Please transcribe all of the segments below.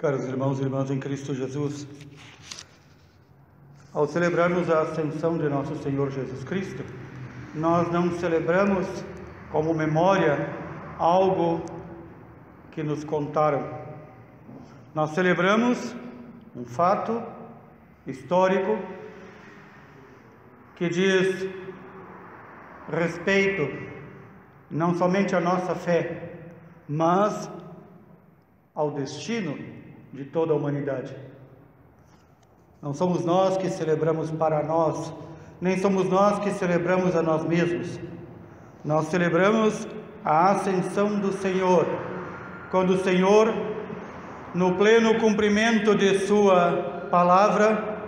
Caros irmãos e irmãs em Cristo Jesus, ao celebrarmos a ascensão de nosso Senhor Jesus Cristo, nós não celebramos como memória algo que nos contaram. Nós celebramos um fato histórico que diz respeito não somente à nossa fé, mas ao destino de toda a humanidade. Não somos nós que celebramos para nós, nem somos nós que celebramos a nós mesmos. Nós celebramos a ascensão do Senhor, quando o Senhor, no pleno cumprimento de sua palavra,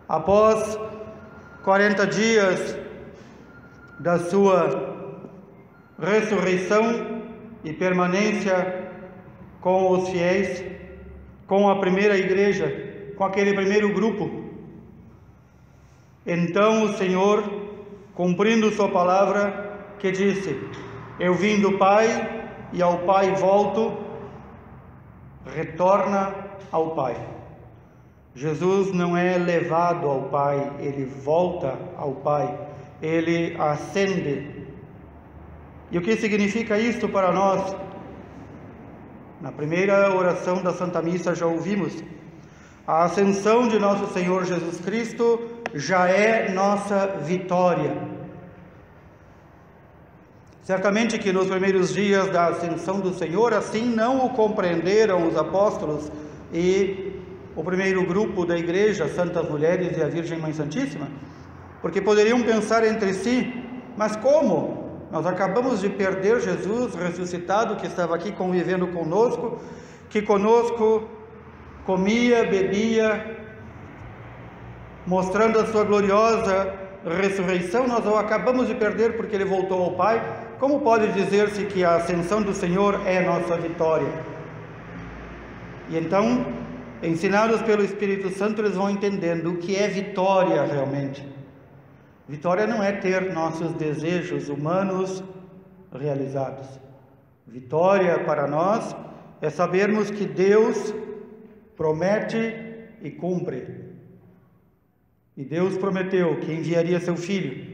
após 40 dias da sua ressurreição e permanência com os fiéis, com a primeira igreja, com aquele primeiro grupo. Então o Senhor, cumprindo sua palavra, que disse: eu vim do Pai e ao Pai volto, retorna ao Pai. Jesus não é levado ao Pai, ele volta ao Pai, ele ascende. E o que significa isto para nós? Na primeira oração da Santa Missa já ouvimos: a ascensão de nosso Senhor Jesus Cristo já é nossa vitória. Certamente que nos primeiros dias da ascensão do Senhor, assim não o compreenderam os apóstolos e o primeiro grupo da igreja, Santas Mulheres e a Virgem Mãe Santíssima, porque poderiam pensar entre si: mas como? Nós acabamos de perder Jesus ressuscitado, que estava aqui convivendo conosco, que conosco comia, bebia, mostrando a sua gloriosa ressurreição. Nós o acabamos de perder porque ele voltou ao Pai. Como pode dizer-se que a ascensão do Senhor é nossa vitória? E então, ensinados pelo Espírito Santo, eles vão entendendo o que é vitória realmente. Vitória não é ter nossos desejos humanos realizados. Vitória para nós é sabermos que Deus promete e cumpre. E Deus prometeu que enviaria seu Filho.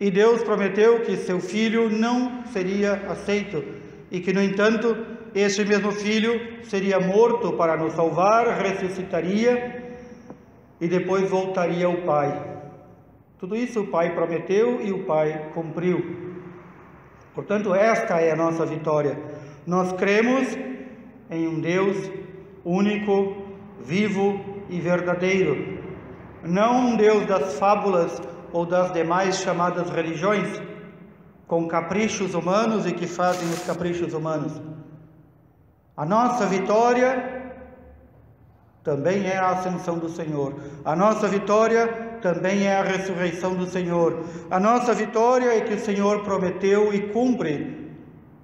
E Deus prometeu que seu Filho não seria aceito. E que, no entanto, este mesmo Filho seria morto para nos salvar, ressuscitaria e depois voltaria ao Pai. Tudo isso o Pai prometeu e o Pai cumpriu. Portanto, esta é a nossa vitória. Nós cremos em um Deus único, vivo e verdadeiro. Não um Deus das fábulas ou das demais chamadas religiões, com caprichos humanos e que fazem os caprichos humanos. A nossa vitória também é a ascensão do Senhor. A nossa vitória também é a ressurreição do Senhor. A nossa vitória é que o Senhor prometeu e cumpre.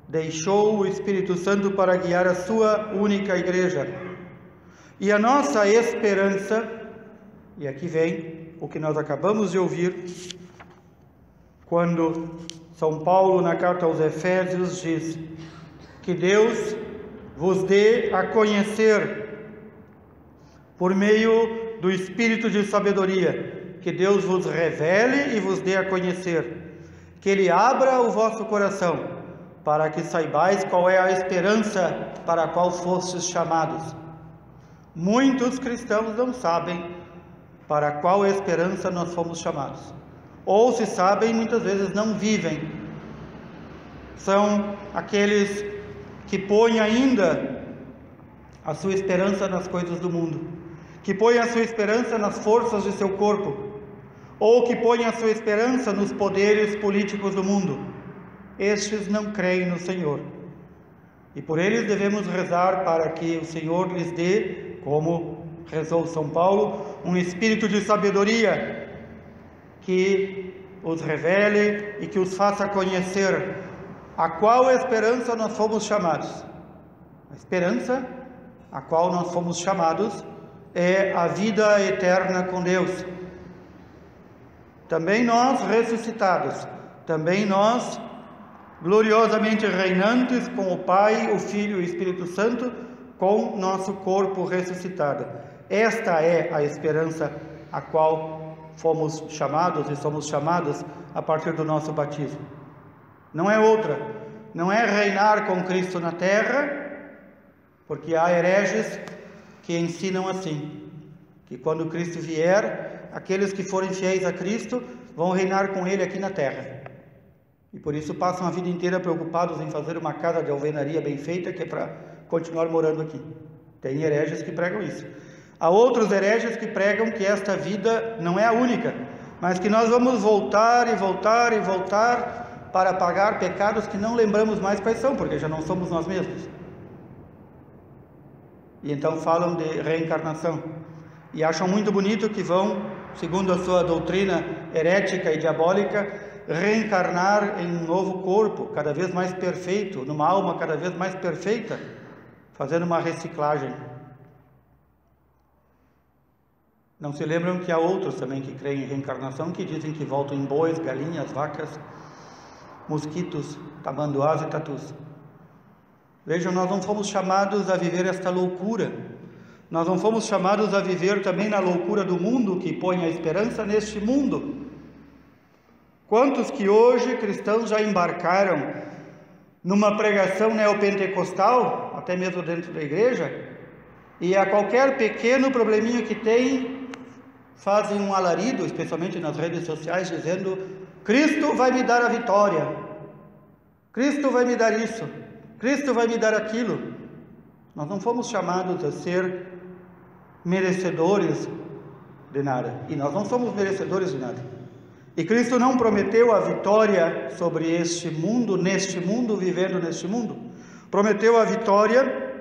Deixou o Espírito Santo para guiar a sua única igreja. E a nossa esperança, e aqui vem o que nós acabamos de ouvir, quando São Paulo, na carta aos Efésios, diz que Deus vos dê a conhecer, por meio do Espírito de sabedoria, que Deus vos revele e vos dê a conhecer, que Ele abra o vosso coração, para que saibais qual é a esperança para a qual fostes chamados. Muitos cristãos não sabem para qual esperança nós fomos chamados, ou se sabem, muitas vezes não vivem. São aqueles que põem ainda a sua esperança nas coisas do mundo, que põem a sua esperança nas forças de seu corpo, ou que põem a sua esperança nos poderes políticos do mundo. Estes não creem no Senhor, e por eles devemos rezar para que o Senhor lhes dê, como rezou São Paulo, um espírito de sabedoria que os revele e que os faça conhecer a qual esperança nós fomos chamados. A esperança a qual nós fomos chamados é a vida eterna com Deus. Também nós ressuscitados, também nós gloriosamente reinantes com o Pai, o Filho e o Espírito Santo, com nosso corpo ressuscitado. Esta é a esperança a qual fomos chamados e somos chamados a partir do nosso batismo. Não é outra, não é reinar com Cristo na terra, porque há hereges que ensinam assim, que quando Cristo vier, aqueles que forem fiéis a Cristo vão reinar com Ele aqui na terra. E por isso passam a vida inteira preocupados em fazer uma casa de alvenaria bem feita, que é para continuar morando aqui. Tem hereges que pregam isso. Há outros hereges que pregam que esta vida não é a única, mas que nós vamos voltar e voltar e voltar para pagar pecados que não lembramos mais quais são, porque já não somos nós mesmos. E então falam de reencarnação. E acham muito bonito que vão, segundo a sua doutrina herética e diabólica, reencarnar em um novo corpo, cada vez mais perfeito, numa alma cada vez mais perfeita, fazendo uma reciclagem. Não se lembram que há outros também que creem em reencarnação, que dizem que voltam em bois, galinhas, vacas, mosquitos, tamanduás e tatus. Vejam, nós não fomos chamados a viver esta loucura. Nós não fomos chamados a viver também na loucura do mundo, que põe a esperança neste mundo. Quantos que hoje cristãos já embarcaram numa pregação neopentecostal, até mesmo dentro da igreja, e a qualquer pequeno probleminha que tem, fazem um alarido, especialmente nas redes sociais, dizendo: Cristo vai me dar a vitória, Cristo vai me dar isso, Cristo vai me dar aquilo. Nós não fomos chamados a ser merecedores de nada, e nós não somos merecedores de nada. E Cristo não prometeu a vitória sobre este mundo, neste mundo, vivendo neste mundo. Prometeu a vitória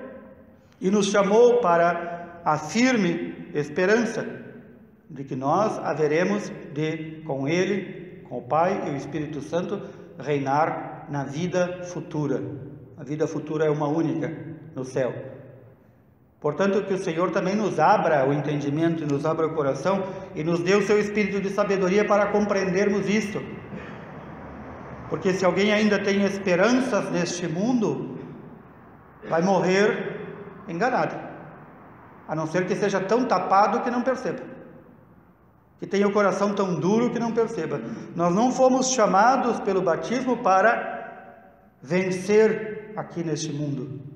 e nos chamou para a firme esperança de que nós haveremos de, com Ele, com o Pai e o Espírito Santo, reinar na vida futura. A vida futura é uma única no céu. Portanto, que o Senhor também nos abra o entendimento e nos abra o coração e nos dê o seu espírito de sabedoria para compreendermos isto. Porque se alguém ainda tem esperanças neste mundo, vai morrer enganado, a não ser que seja tão tapado que não perceba, que tenha o coração tão duro que não perceba. Nós não fomos chamados pelo batismo para vencer aqui neste mundo.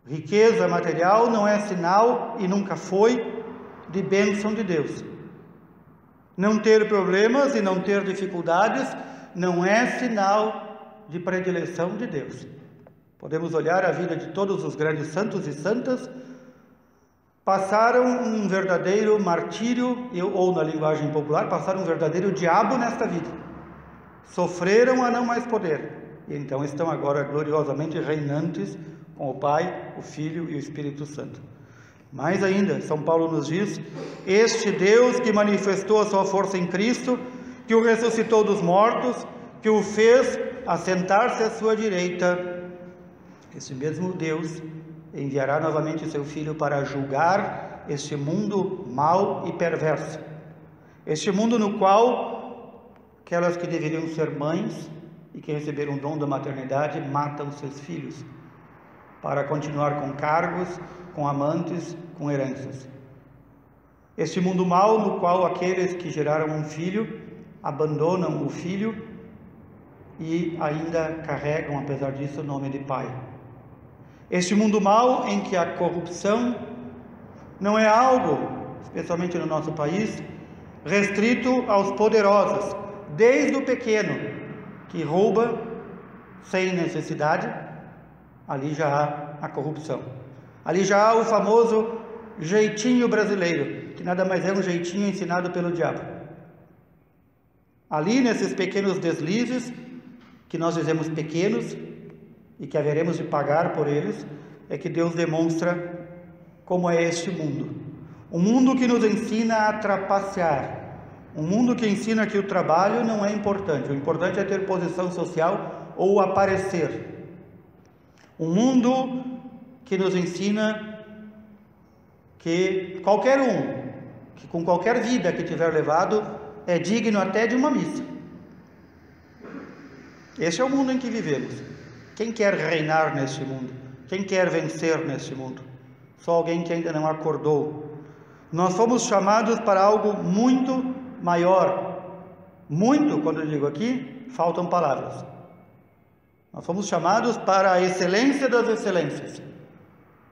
Riqueza material não é sinal, e nunca foi, de bênção de Deus. Não ter problemas e não ter dificuldades não é sinal de predileção de Deus. Podemos olhar a vida de todos os grandes santos e santas, passaram um verdadeiro martírio, ou na linguagem popular, passaram um verdadeiro diabo nesta vida. Sofreram a não mais poder, e então estão agora gloriosamente reinantes com o Pai, o Filho e o Espírito Santo. Mais ainda, São Paulo nos diz: este Deus que manifestou a sua força em Cristo, que o ressuscitou dos mortos, que o fez assentar-se à sua direita, esse mesmo Deus enviará novamente seu Filho para julgar este mundo mau e perverso, este mundo no qual aquelas que deveriam ser mães e que receberam o dom da maternidade matam seus filhos, para continuar com cargos, com amantes, com heranças. Este mundo mau no qual aqueles que geraram um filho abandonam o filho e ainda carregam, apesar disso, o nome de pai. Este mundo mau em que a corrupção não é algo, especialmente no nosso país, restrito aos poderosos, desde o pequeno que rouba sem necessidade. Ali já há a corrupção. Ali já há o famoso jeitinho brasileiro, que nada mais é um jeitinho ensinado pelo diabo. Ali, nesses pequenos deslizes, que nós dizemos pequenos, e que haveremos de pagar por eles, é que Deus demonstra como é este mundo. Um mundo que nos ensina a trapacear. Um mundo que ensina que o trabalho não é importante. O importante é ter posição social ou aparecer. Um mundo que nos ensina que qualquer um, que com qualquer vida que tiver levado, é digno até de uma missa. Este é o mundo em que vivemos. Quem quer reinar neste mundo? Quem quer vencer neste mundo? Só alguém que ainda não acordou. Nós fomos chamados para algo muito maior. Muito, quando eu digo aqui, faltam palavras. Nós fomos chamados para a excelência das excelências.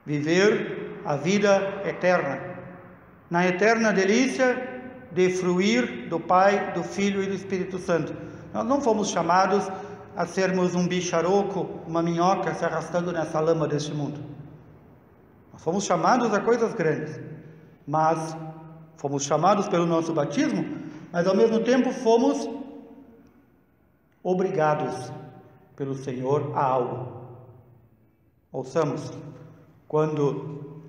Viver a vida eterna. Na eterna delícia de fruir do Pai, do Filho e do Espírito Santo. Nós não fomos chamados a sermos um bicharoco, uma minhoca se arrastando nessa lama deste mundo. Nós fomos chamados a coisas grandes, mas fomos chamados pelo nosso batismo, mas ao mesmo tempo fomos obrigados pelo Senhor a algo. Ouçamos, quando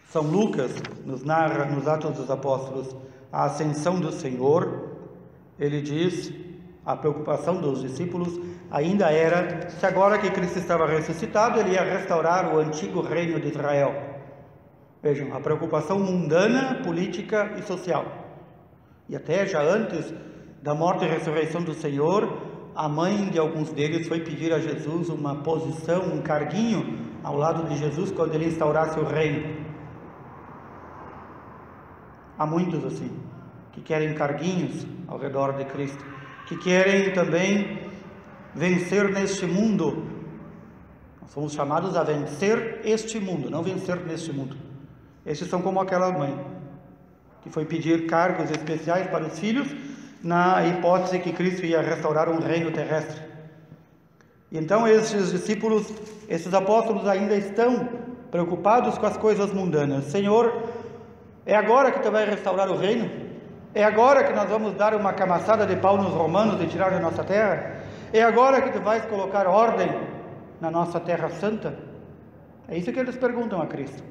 São Lucas nos narra nos Atos dos Apóstolos a ascensão do Senhor, ele diz, a preocupação dos discípulos ainda era se agora que Cristo estava ressuscitado, ele ia restaurar o antigo reino de Israel. Vejam, a preocupação mundana, política e social. E até já antes da morte e ressurreição do Senhor, a mãe de alguns deles foi pedir a Jesus uma posição, um carguinho ao lado de Jesus quando ele instaurasse o reino. Há muitos assim, que querem carguinhos ao redor de Cristo, que querem também vencer neste mundo. Nós somos chamados a vencer este mundo, não vencer neste mundo. Estes são como aquela mãe, que foi pedir cargos especiais para os filhos, na hipótese que Cristo ia restaurar um reino terrestre. E então esses discípulos, esses apóstolos ainda estão preocupados com as coisas mundanas. Senhor, é agora que tu vai restaurar o reino? É agora que nós vamos dar uma camaçada de pau nos romanos e tirar da nossa terra? É agora que tu vais colocar ordem na nossa terra santa? É isso que eles perguntam a Cristo.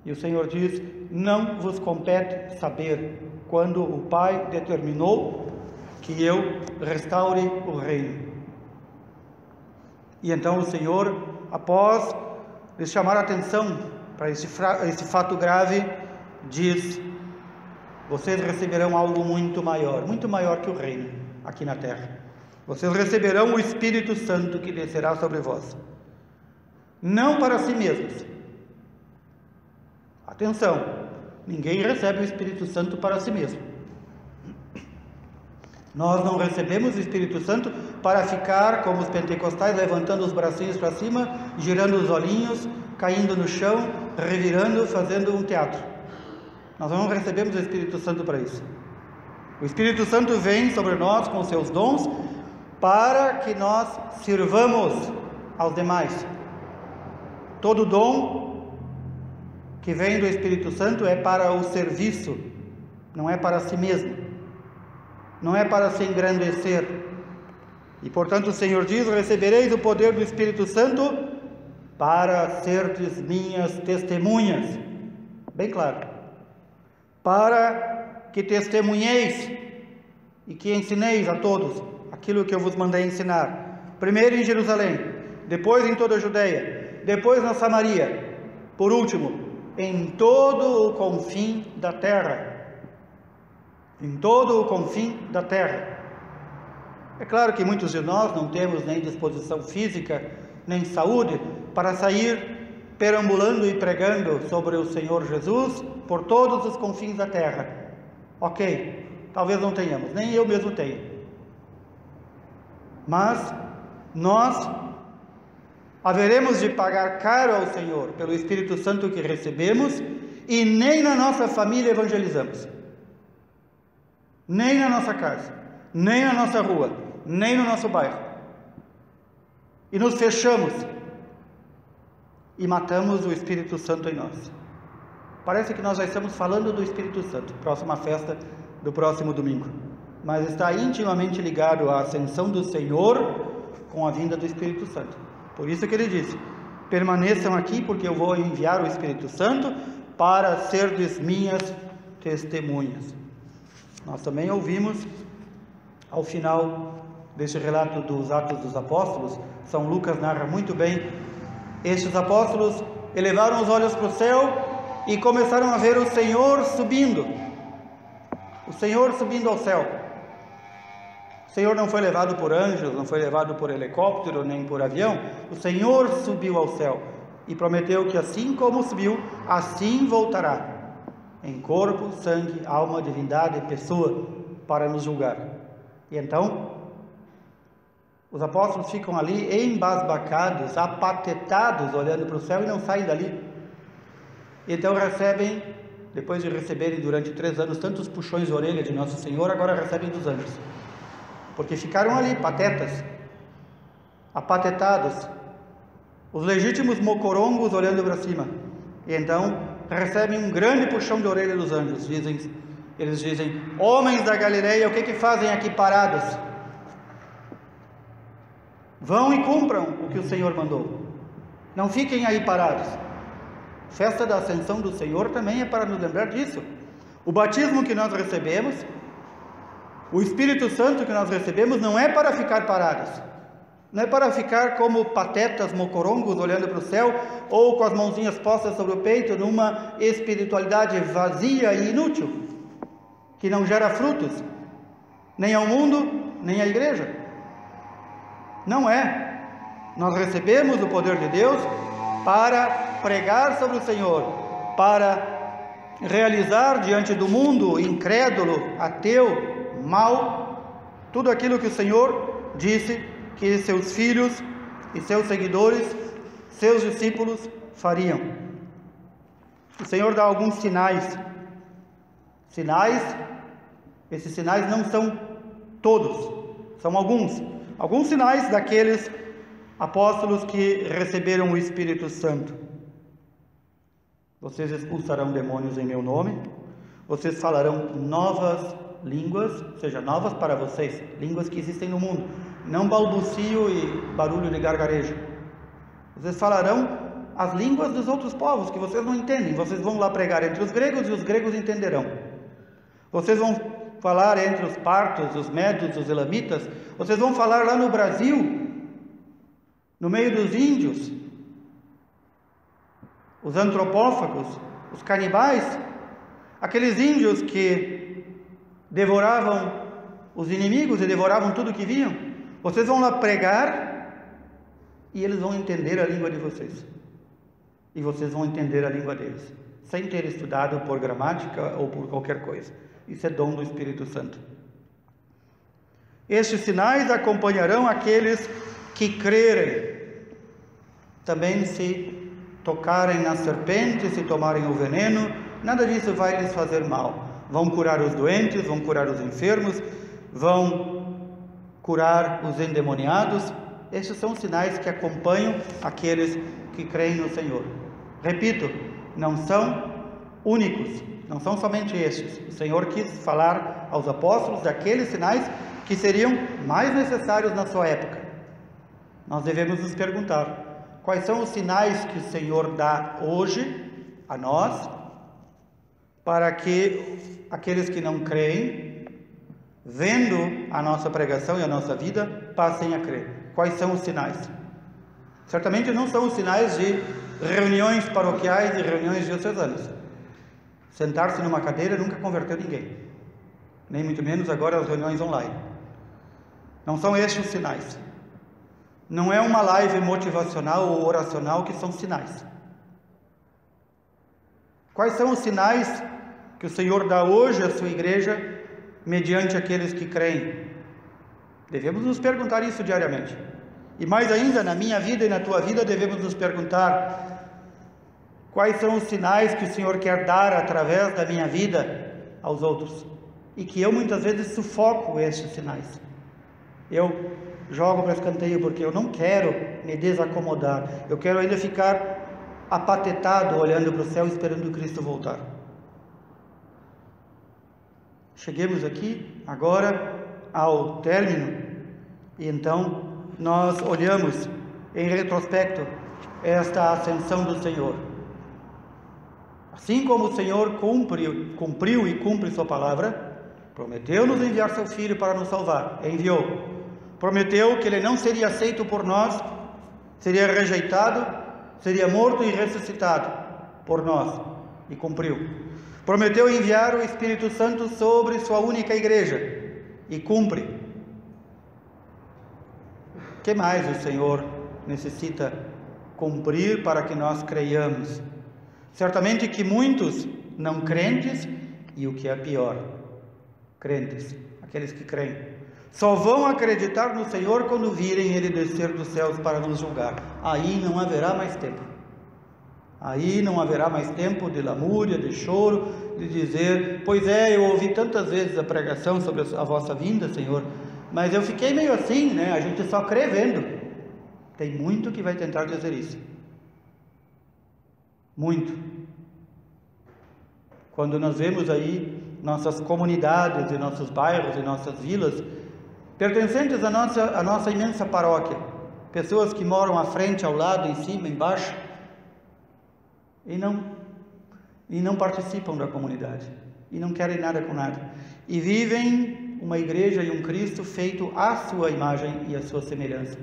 E o Senhor diz, não vos compete saber quando o Pai determinou que eu restaure o reino. E então o Senhor, após lhes chamar a atenção para esse fato grave, diz, vocês receberão algo muito maior que o reino aqui na terra. Vocês receberão o Espírito Santo que descerá sobre vós. Não para si mesmos. Atenção, ninguém recebe o Espírito Santo para si mesmo. Nós não recebemos o Espírito Santo para ficar como os pentecostais, levantando os bracinhos para cima, girando os olhinhos, caindo no chão, revirando, fazendo um teatro. Nós não recebemos o Espírito Santo para isso. O Espírito Santo vem sobre nós com seus dons para que nós sirvamos aos demais. Todo dom que vem do Espírito Santo é para o serviço, não é para si mesmo, não é para se engrandecer. E portanto o Senhor diz, recebereis o poder do Espírito Santo para serdes minhas testemunhas. Bem claro. Para que testemunheis e que ensineis a todos aquilo que eu vos mandei ensinar. Primeiro em Jerusalém, depois em toda a Judeia, depois na Samaria, por último, em todo o confim da terra. Em todo o confim da terra. É claro que muitos de nós não temos nem disposição física, nem saúde, para sair perambulando e pregando sobre o Senhor Jesus por todos os confins da terra. Ok, talvez não tenhamos, nem eu mesmo tenho. Mas nós haveremos de pagar caro ao Senhor pelo Espírito Santo que recebemos e nem na nossa família evangelizamos. Nem na nossa casa, nem na nossa rua, nem no nosso bairro. E nos fechamos e matamos o Espírito Santo em nós. Parece que nós já estamos falando do Espírito Santo, próxima festa do próximo domingo. Mas está intimamente ligado à ascensão do Senhor com a vinda do Espírito Santo. Por isso que ele disse, permaneçam aqui porque eu vou enviar o Espírito Santo para serdes minhas testemunhas. Nós também ouvimos, ao final deste relato dos Atos dos Apóstolos, São Lucas narra muito bem, estes apóstolos elevaram os olhos para o céu e começaram a ver o Senhor subindo ao céu. O Senhor não foi levado por anjos, não foi levado por helicóptero, nem por avião. O Senhor subiu ao céu e prometeu que assim como subiu, assim voltará, em corpo, sangue, alma, divindade, pessoa, para nos julgar. E então, os apóstolos ficam ali embasbacados, apatetados, olhando para o céu e não saem dali. E então recebem, depois de receberem durante 3 anos tantos puxões de orelha de Nosso Senhor, agora recebem dos anjos. Porque ficaram ali, patetas, apatetados, os legítimos mocorongos olhando para cima. E então recebem um grande puxão de orelha dos anjos. Eles dizem: homens da Galileia, o que fazem aqui parados? Vão e cumpram o que o Senhor mandou. Não fiquem aí parados. Festa da Ascensão do Senhor também é para nos lembrar disso. O batismo que nós recebemos, o Espírito Santo que nós recebemos, não é para ficar parados. Não é para ficar como patetas mocorongos olhando para o céu, ou com as mãozinhas postas sobre o peito, numa espiritualidade vazia e inútil, que não gera frutos, nem ao mundo, nem à igreja. Não é. Nós recebemos o poder de Deus para pregar sobre o Senhor, para realizar diante do mundo incrédulo, ateu, mau, tudo aquilo que o Senhor disse que seus filhos e seus seguidores, seus discípulos fariam. O Senhor dá alguns sinais. Esses sinais não são todos, são alguns sinais daqueles apóstolos que receberam o Espírito Santo. Vocês expulsarão demônios em meu nome, vocês falarão novas línguas, ou seja, novas para vocês, línguas que existem no mundo, não balbucio e barulho de gargarejo. Vocês falarão as línguas dos outros povos que vocês não entendem. Vocês vão lá pregar entre os gregos e os gregos entenderão. Vocês vão falar entre os partos, os médios, os elamitas. Vocês vão falar lá no Brasil, no meio dos índios, os antropófagos, os canibais, aqueles índios que devoravam os inimigos e devoravam tudo que viam. Vocês vão lá pregar e eles vão entender a língua de vocês. E vocês vão entender a língua deles, sem ter estudado por gramática ou por qualquer coisa. Isso é dom do Espírito Santo. Estes sinais acompanharão aqueles que crerem. Também se tocarem na serpente, se tomarem o veneno, nada disso vai lhes fazer mal. Vão curar os doentes, vão curar os enfermos, vão curar os endemoniados. Estes são os sinais que acompanham aqueles que creem no Senhor. Repito, não são únicos, não são somente estes. O Senhor quis falar aos apóstolos daqueles sinais que seriam mais necessários na sua época. Nós devemos nos perguntar: quais são os sinais que o Senhor dá hoje a nós, para que aqueles que não creem, vendo a nossa pregação e a nossa vida, passem a crer? Quais são os sinais? Certamente não são os sinais de reuniões paroquiais e reuniões diocesanas. Sentar-se numa cadeira nunca converteu ninguém, nem muito menos agora as reuniões online. Não são estes os sinais. Não é uma live motivacional ou oracional que são sinais. Quais são os sinais que o Senhor dá hoje à sua igreja mediante aqueles que creem? Devemos nos perguntar isso diariamente. E mais ainda, na minha vida e na tua vida, devemos nos perguntar: quais são os sinais que o Senhor quer dar através da minha vida aos outros? E que eu muitas vezes sufoco estes sinais. Eu jogo para escanteio porque eu não quero me desacomodar. Eu quero ainda ficar apatetado, olhando para o céu, esperando Cristo voltar. Cheguemos aqui agora ao término, e então nós olhamos em retrospecto esta ascensão do Senhor. Assim como o Senhor cumpriu e cumpre sua palavra, prometeu nos enviar seu Filho para nos salvar, enviou. Prometeu que ele não seria aceito por nós, seria rejeitado, seria morto e ressuscitado por nós, e cumpriu. Prometeu enviar o Espírito Santo sobre sua única igreja, e cumpre. que mais o Senhor necessita cumprir para que nós creiamos? Certamente que muitos não crentes, e o que é pior, crentes, aqueles que creem, só vão acreditar no Senhor quando virem Ele descer dos céus para nos julgar. Aí não haverá mais tempo. Aí não haverá mais tempo de lamúria, de choro, de dizer: pois é, eu ouvi tantas vezes a pregação sobre a vossa vinda, Senhor, mas eu fiquei meio assim, né? A gente só crê vendo. Tem muito que vai tentar dizer isso. Muito. Quando nós vemos aí nossas comunidades, e nossos bairros, e nossas vilas, pertencentes à nossa imensa paróquia, pessoas que moram à frente, ao lado, em cima, embaixo, e não participam da comunidade, e não querem nada com nada, e vivem uma igreja e um Cristo feito à sua imagem e à sua semelhança.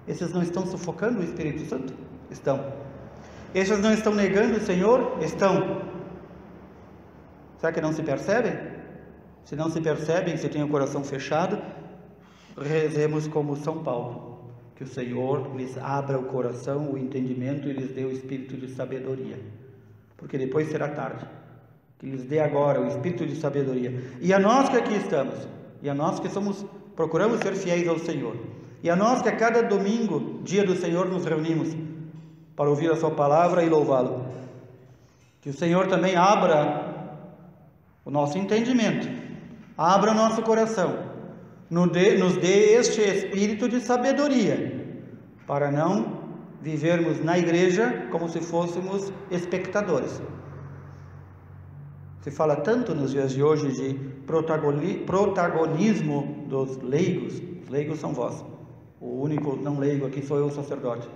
Esses não estão sufocando o Espírito Santo? Estão. Esses não estão negando o Senhor? Estão. Será que não se percebem? Se não se percebem, se tem o coração fechado, rezemos como São Paulo, que o Senhor lhes abra o coração, o entendimento e lhes dê o espírito de sabedoria, porque depois será tarde. Que lhes dê agora o espírito de sabedoria. E a nós que aqui estamos, e a nós que procuramos ser fiéis ao Senhor, e a nós que a cada domingo, dia do Senhor, nos reunimos para ouvir a sua palavra e louvá-lo, que o Senhor também abra o nosso entendimento, abra o nosso coração, nos dê este espírito de sabedoria, para não vivermos na igreja como se fôssemos espectadores. Se fala tanto nos dias de hoje de protagonismo dos leigos. Os leigos são vós. O único não leigo aqui sou eu, o sacerdote.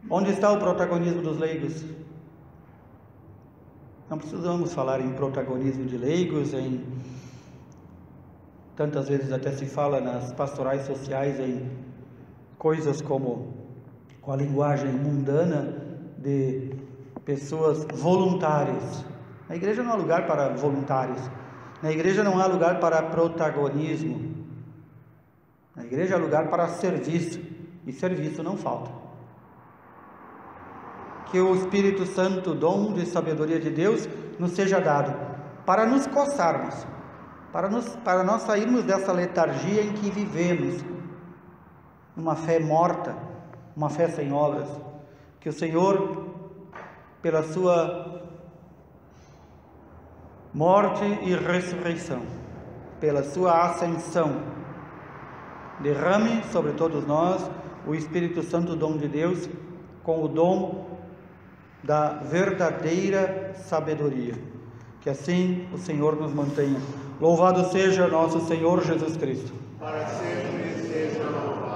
Onde está o protagonismo dos leigos? Não precisamos falar em protagonismo de leigos, tantas vezes até se fala nas pastorais sociais em coisas como, com a linguagem mundana, de pessoas voluntárias. Na igreja não há lugar para voluntários, na igreja não há lugar para protagonismo, na igreja há lugar para serviço, e serviço não falta. Que o Espírito Santo, o dom de sabedoria de Deus, nos seja dado para nos coçarmos, para nós sairmos dessa letargia em que vivemos, numa fé morta, uma fé sem obras. Que o Senhor, pela sua morte e ressurreição, pela sua ascensão, derrame sobre todos nós o Espírito Santo, dom de Deus, com o dom da verdadeira sabedoria. Que assim o Senhor nos mantenha. Louvado seja nosso Senhor Jesus Cristo. Para sempre seja louvado.